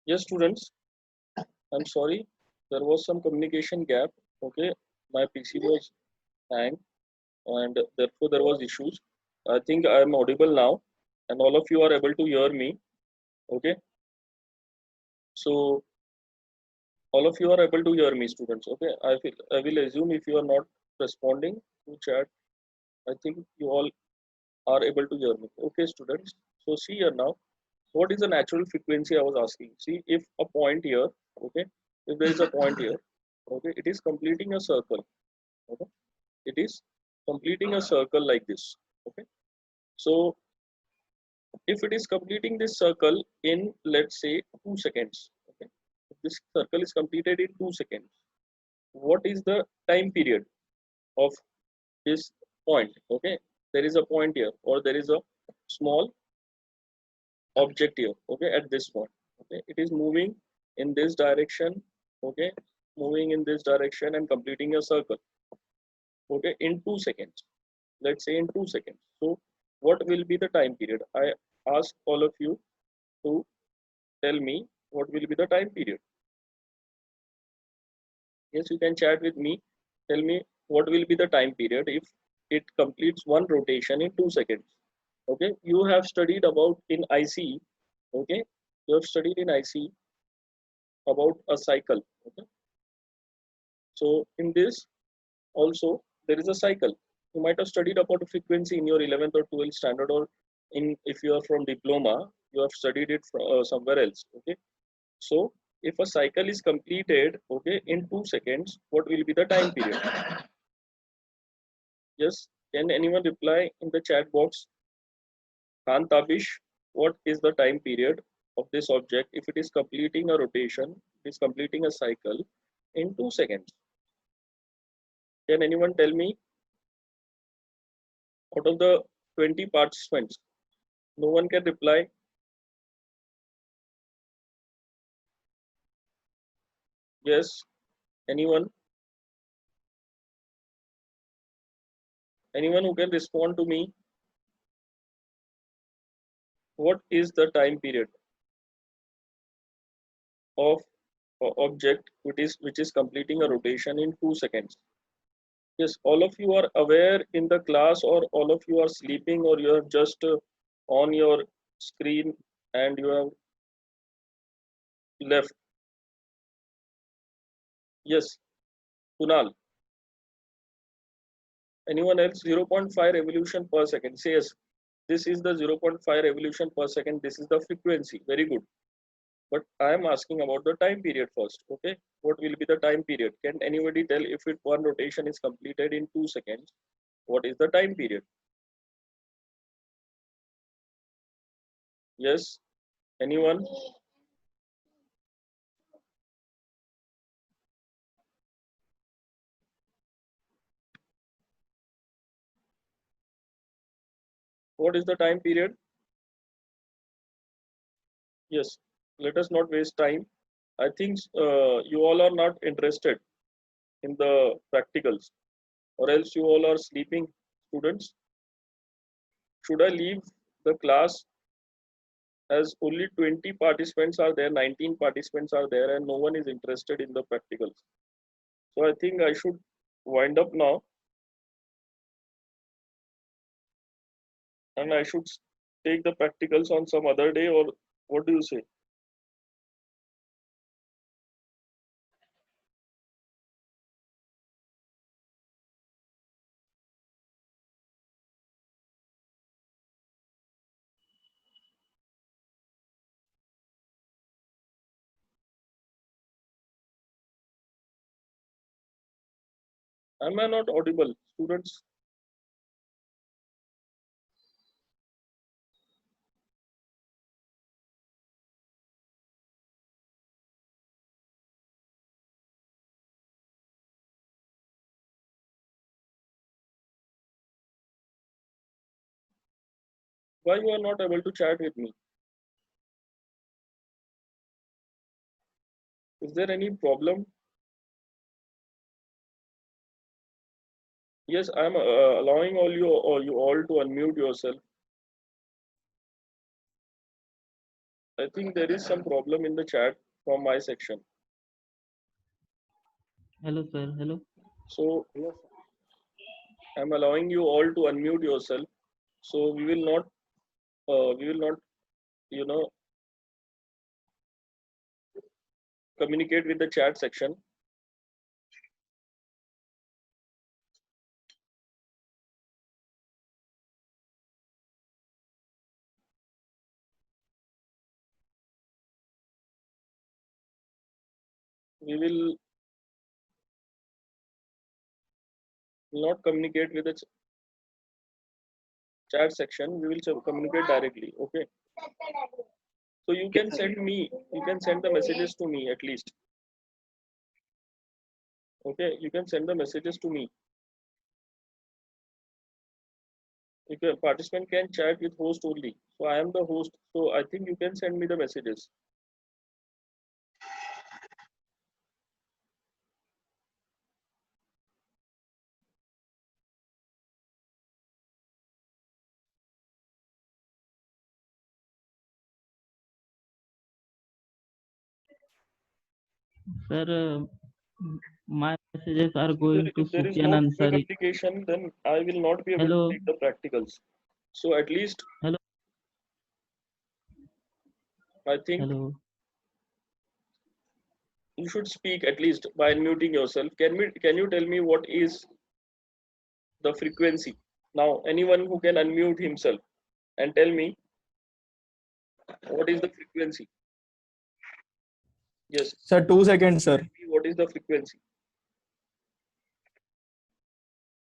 Yes, students, I'm sorry, there was some communication gap. Okay, my PC was hang and therefore there was issues. I think I am audible now, and all of you are able to hear me. Okay, so all of you are able to hear me, students. Okay, I will assume if you are not responding to chat, I think you all are able to hear me. Okay, students. So see here now, what is the natural frequency I was asking? See, if a point here, okay, if there is a point here, okay, it is completing a circle. Okay, it is completing a circle like this. Okay, so if it is completing this circle in, let's say, 2 seconds, okay, if this circle is completed in 2 seconds, what is the time period of this point? Okay, there is a point here, or there is a small object here, okay, at this point. Okay, it is moving in this direction. Okay, moving in this direction and completing a circle, okay, in 2 seconds. Let's say in 2 seconds. So what will be the time period? I ask all of you to tell me what will be the time period. Yes, you can chat with me. Tell me what will be the time period if it completes one rotation in 2 seconds. Okay, you have studied about in IC. Okay, you have studied in IC about a cycle. Okay, so in this also there is a cycle. You might have studied about a frequency in your 11th or 12th standard, or in if you are from diploma, you have studied it from, somewhere else. Okay, so if a cycle is completed, okay, in 2 seconds, what will be the time period? Yes, can anyone reply in the chat box? Khan Tabish, what is the time period of this object if it is completing a rotation, it is completing a cycle in 2 seconds? Can anyone tell me out of the 20 participants? No one can reply. Yes, anyone? Anyone who can respond to me? What is the time period of object which is completing a rotation in 2 seconds? Yes, all of you are aware in the class, or all of you are sleeping, or you are just on your screen and you have left. Yes, Kunal. Anyone else? 0.5 revolution per second. Say yes. This is the 0.5 revolution per second. This is the frequency. Very good. But I am asking about the time period first. Okay. What will be the time period? Can anybody tell if it one rotation is completed in 2 seconds? What is the time period? Yes. Anyone? What is the time period? Yes. Let us not waste time. I think you all are not interested in the practicals, or else you all are sleeping, students. Should I leave the class as only 20 participants are there, 19 participants are there, and no one is interested in the practicals? So I think I should wind up now, and I should take the practicals on some other day, or what do you say? Am I not audible, students? Why you are not able to chat with me? Is there any problem? Yes, I am allowing all you all to unmute yourself. I think there is some problem in the chat from my section. Hello, sir. Hello. So I'm allowing you all to unmute yourself. So we will not, you know, communicate with the chat section. We will not communicate with the chat section. We will communicate directly. Okay. So you can send the messages to me at least. Okay, you can send the messages to me. If a participant can chat with host only. So I am the host. So I think you can send me the messages. Sir, my messages are going to If there is Sufyan no Ansari. communication, then I will not be able to Hello. take the practicals. So at least Hello. I think Hello. you should speak at least by unmuting yourself. Can you tell me what is the frequency? Now anyone who can unmute himself and tell me what is the frequency? Yes. Sir, 2 seconds, sir. What is the frequency?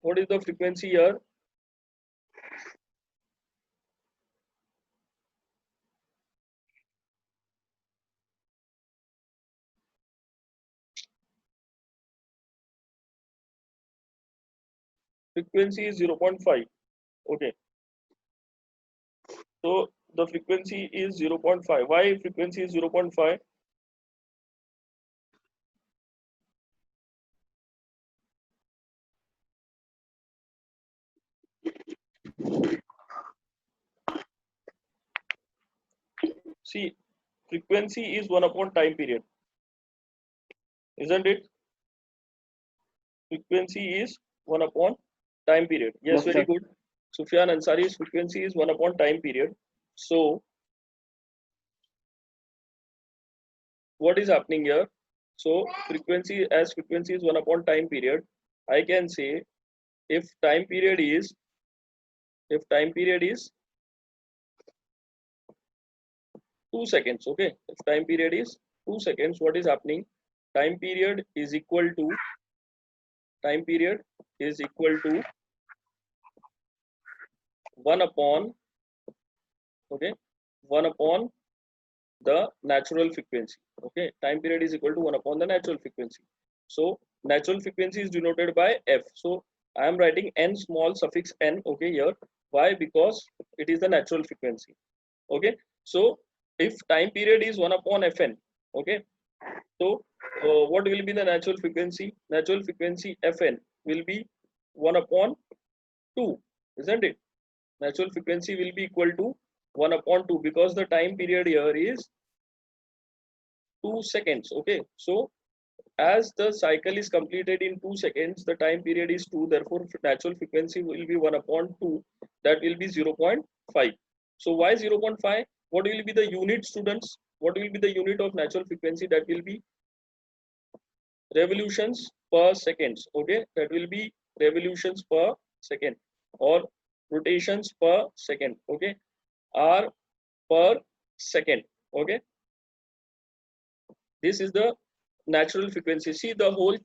What is the frequency here? Frequency is 0.5. Okay. So the frequency is 0.5. Why frequency is 0.5? See, frequency is 1 upon time period. Isn't it? Frequency is 1 upon time period. Yes, very good. Sufyan Ansari's frequency is 1 upon time period. So what is happening here? So frequency is 1 upon time period, I can say if time period is 2 seconds. Okay, if time period is 2 seconds, what is happening? Time period is equal to 1 upon 1 upon the natural frequency. Okay, time period is equal to 1 upon the natural frequency. So natural frequency is denoted by f. So I am writing n small suffix n. Okay, here. Why? Because it is the natural frequency. Okay, so if time period is 1 upon fn. Okay, so what will be the natural frequency? Natural frequency fn will be 1 upon 2, isn't it? Natural frequency will be equal to 1 upon 2 because the time period here is 2 seconds. Okay, so as the cycle is completed in 2 seconds, the time period is 2, therefore natural frequency will be 1 upon 2, that will be 0.5. So why 0.5? What will be the unit, students? What will be the unit of natural frequency? That will be revolutions per seconds. Okay, that will be revolutions per second or rotations per second. Okay, r per second. Okay, this is the natural frequency. See the whole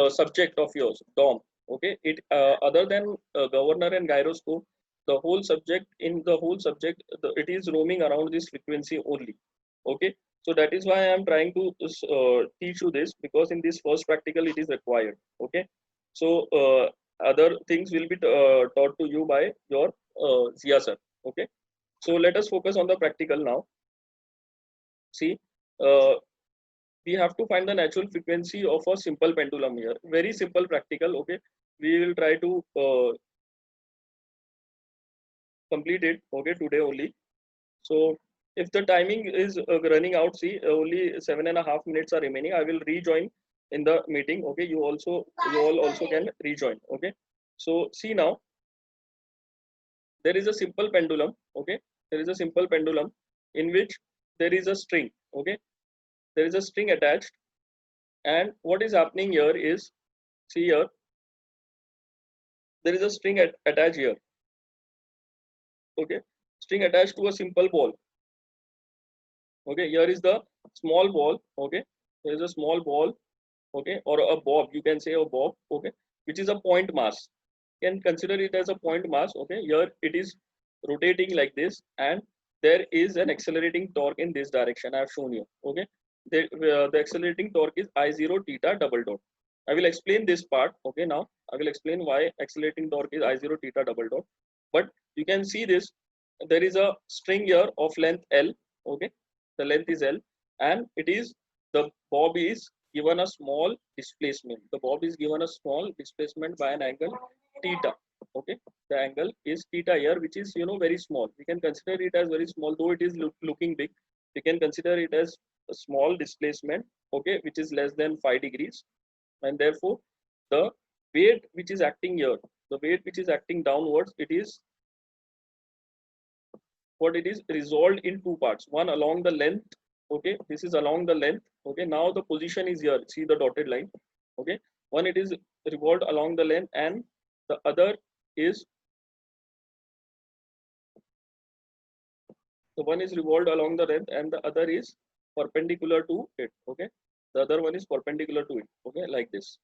subject of yours, DOM. Okay, it other than governor and gyroscope, the whole subject it is roaming around this frequency only. Okay, so that is why I am trying to teach you this, because in this first practical it is required. Okay, so other things will be taught to you by your Zia sir. Okay, so let us focus on the practical now. See, we have to find the natural frequency of a simple pendulum here. Very simple practical. Okay, we will try to complete it. Okay, today only. So if the timing is running out, see, only 7.5 minutes are remaining. I will rejoin in the meeting. Okay, you all also can rejoin. Okay, so see now, there is a simple pendulum. Okay, there is a simple pendulum in which there is a string. Okay, there is a string attached, and what is happening here is, see here, there is a string attached here. Okay, string attached to a simple ball. Okay, here is the small ball. Okay, there is a small ball. Okay, or a bob, you can say a bob. Okay, which is a point mass. You can consider it as a point mass. Okay, here it is rotating like this, and there is an accelerating torque in this direction I have shown you. Okay, the accelerating torque is I0 theta double dot. I will explain this part. Okay, now I will explain why accelerating torque is I0 theta double dot. But you can see this, there is a string here of length L. Okay, the length is L, and it is, the bob is given a small displacement. The bob is given a small displacement by an angle theta. Okay, the angle is theta here, which is very small. We can consider it as very small, though it is looking big. We can consider it as a small displacement. Okay, which is less than 5 degrees, and therefore the weight which is acting here, the weight which is acting downwards, it is what it is resolved in two parts. One along the length. Okay, this is along the length. Okay, now the position is here. See the dotted line. Okay, one, it is revolved along the length, and the other is, the one is revolved along the length and the other is perpendicular to it. Okay, the other one is perpendicular to it. Okay, like this.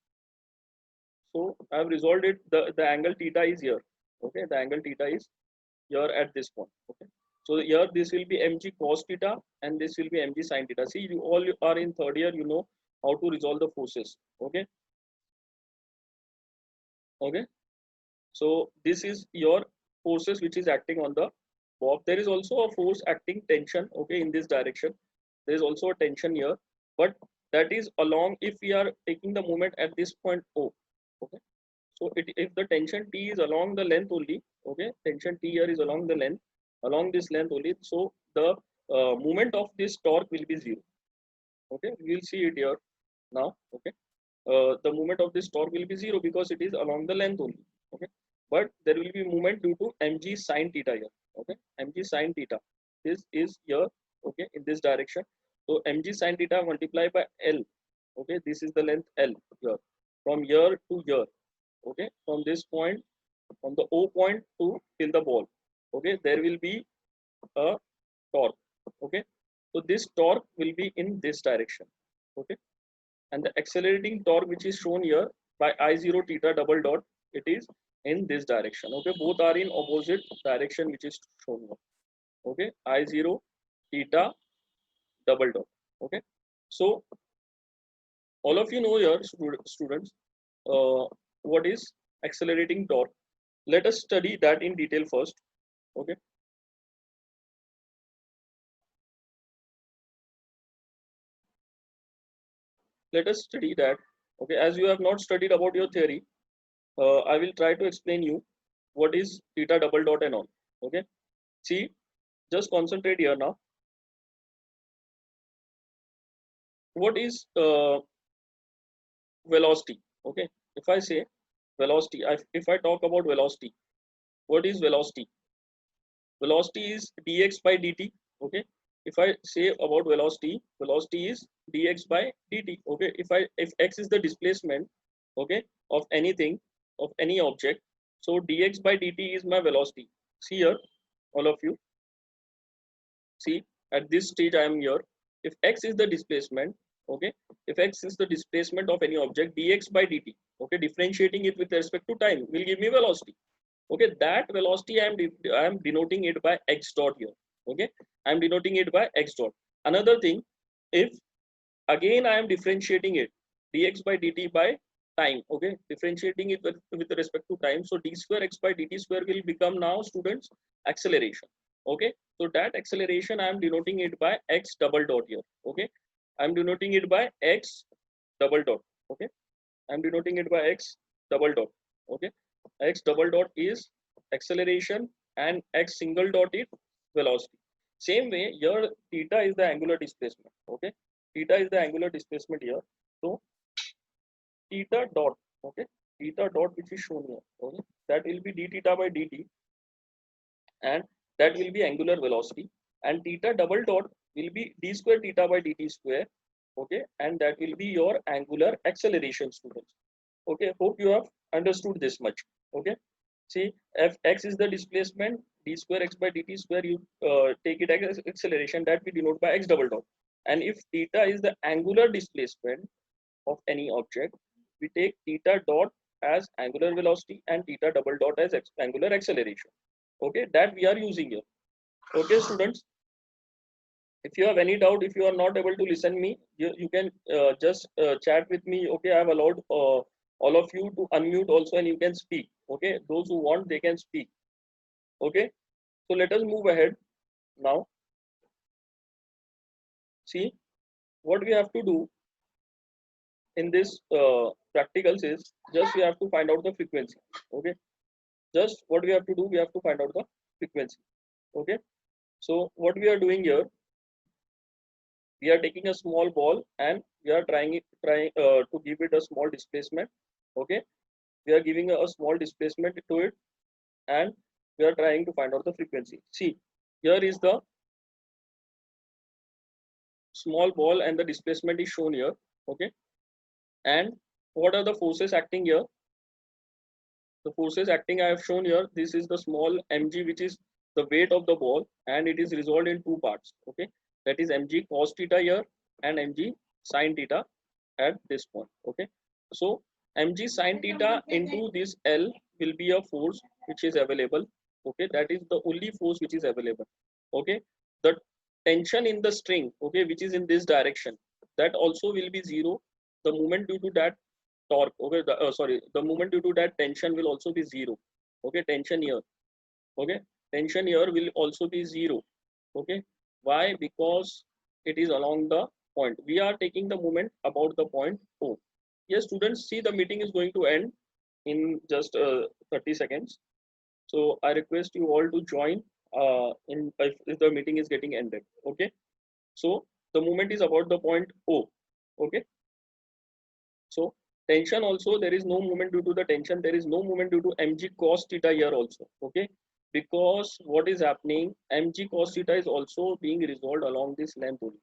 So I have resolved it. The angle theta is here. Okay, the angle theta is here at this point. Okay, so here this will be mg cos theta and this will be mg sin theta. See, you all are in third year, you know how to resolve the forces. Okay, okay, so this is your forces which is acting on the bob. There is also a force acting tension. Okay, in this direction there is also a tension here, but that is along, if we are taking the moment at this point O. Okay, so if the tension T is along the length only, okay, tension T here is along the length, along this length only, so the moment of this torque will be zero. Okay, we will see it here now. Okay, the moment of this torque will be zero because it is along the length only. Okay, but there will be movement due to mg sin theta here. Okay, mg sin theta, this is here. Okay, in this direction, so mg sin theta multiplied by L. Okay, this is the length L here, from here to here. Okay, from this point, from the O point to till the ball. Okay, there will be a torque. Okay, so this torque will be in this direction. Okay, and the accelerating torque which is shown here by I0 theta double dot, it is in this direction. Okay, both are in opposite direction which is shown here. Okay, I0 theta double dot. Okay, so all of you know here, students, what is accelerating torque. Let us study that in detail first. Okay, let us study that. Okay, as you have not studied about your theory, I will try to explain you what is theta double dot and all. Okay, see, just concentrate here now. What is velocity? Okay, if I say velocity, if I talk about velocity, what is velocity? Velocity is dx by dt. Okay, if I say about velocity, velocity is dx by dt. Okay, if x is the displacement, okay, of anything, of any object, so dx by dt is my velocity. See here, all of you, see, at this stage I am here. If x is the displacement, okay, if x is the displacement of any object, dx by dt, okay, differentiating it with respect to time will give me velocity. Okay, that velocity I am denoting it by x dot here. Okay, I am denoting it by x dot. Another thing, if again I am differentiating it dx by dt by time. Okay, differentiating it with respect to time, so d square x by dt square will become now, students, acceleration. Okay, so that acceleration I am denoting it by x double dot here. Okay, I am denoting it by x double dot. Okay, I am denoting it by x double dot. Okay, x double dot is acceleration and x single dot is velocity. Same way, here theta is the angular displacement. Okay, theta is the angular displacement here. So theta dot, okay, theta dot which is shown here, okay, that will be d theta by dt, and that will be angular velocity, and theta double dot will be d square theta by dt square, okay, and that will be your angular acceleration, students. Okay, hope you have understood this much. Okay, see, if x is the displacement, d square x by dt square, you take it as acceleration, that we denote by x double dot, and if theta is the angular displacement of any object, we take theta dot as angular velocity and theta double dot as angular acceleration. Okay, that we are using here. Okay, students, if you have any doubt, if you are not able to listen me, you can just chat with me. Okay, I have allowed all of you to unmute also, and you can speak. Okay, those who want, they can speak. Okay, so let us move ahead now. See, what we have to do in this practicals is just we have to find out the frequency. Okay, just what we have to do, we have to find out the frequency. Okay, so what we are doing here, we are taking a small ball and we are trying to give it a small displacement. Okay, we are giving a small displacement to it, and we are trying to find out the frequency. See, here is the small ball and the displacement is shown here. Okay, and what are the forces acting here? The forces acting I have shown here, this is the small mg, which is the weight of the ball, and it is resolved in two parts. Okay, that is mg cos theta here and mg sin theta at this point. Okay, so mg sin theta into this L will be a force which is available. Okay, that is the only force which is available. Okay, the tension in the string, okay, which is in this direction, that also will be zero. The moment due to that torque, okay, the moment due to that tension will also be zero. Okay, tension here, okay, tension here will also be zero. Okay, why? Because it is along the point. We are taking the moment about the point O. Yes, students, see, the meeting is going to end in just 30 seconds. So I request you all to join if the meeting is getting ended. Okay, so the moment is about the point O. Okay, so tension also, there is no moment due to the tension, there is no moment due to mg cos theta here also. Okay, because what is happening, mg cos theta is also being resolved along this length only.